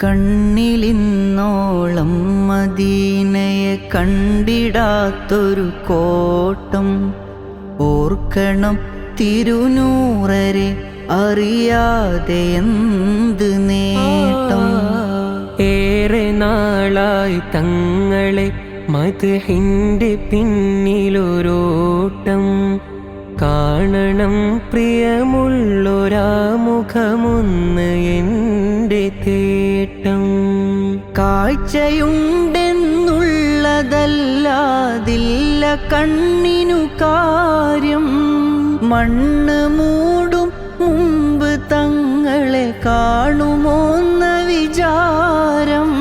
കണ്ണിലിന്നോളം മദീനയെ കണ്ടിടാത്തൊരു കോട്ടം ഓർക്കണം തിരുനൂറരെ അറിയാതെ എന്ത് നേട്ടം. ഏറെ നാളായി തങ്ങളെ മദ്ഹിന്റെ പിന്നിലൊരോട്ടം കാണണം പ്രിയമുള്ളൊരാ മുഖമൊന്ന് എൻ്റെ തേട്ടം. കാഴ്ചയുണ്ടെന്നുള്ളതല്ലാതില്ല കണ്ണിനു കാര്യം, മണ്ണ് മൂടും മുമ്പ് തങ്ങളെ കാണുമോന്ന വിചാരം.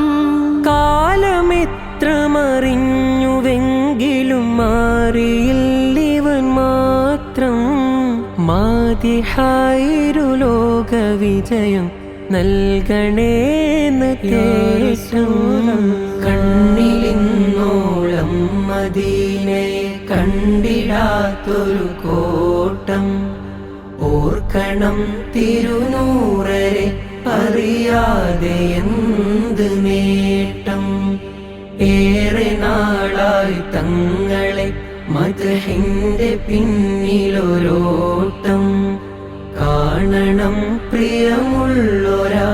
കാലമെത്ര മറിഞ്ഞുവെങ്കിലും മാറിയില്ലിവൻ മാത്രം, മാതിഹായൊരു ലോക വിജയം നൽകണേന്ന് തേട്ടം. കണ്ണിലിന്നോളം മദീനയെ കണ്ടിടാത്തൊരു കോട്ടം ഓർക്കണം തിരുനൂറരെ അറിയാതെ എന്ത് നേട്ടം. ഏറെ നാളായി തങ്ങളെ മദ്ഹിന്റെ പിന്നിലൊരോട്ടം കാണണം പ്രിയമുള്ളൊരാ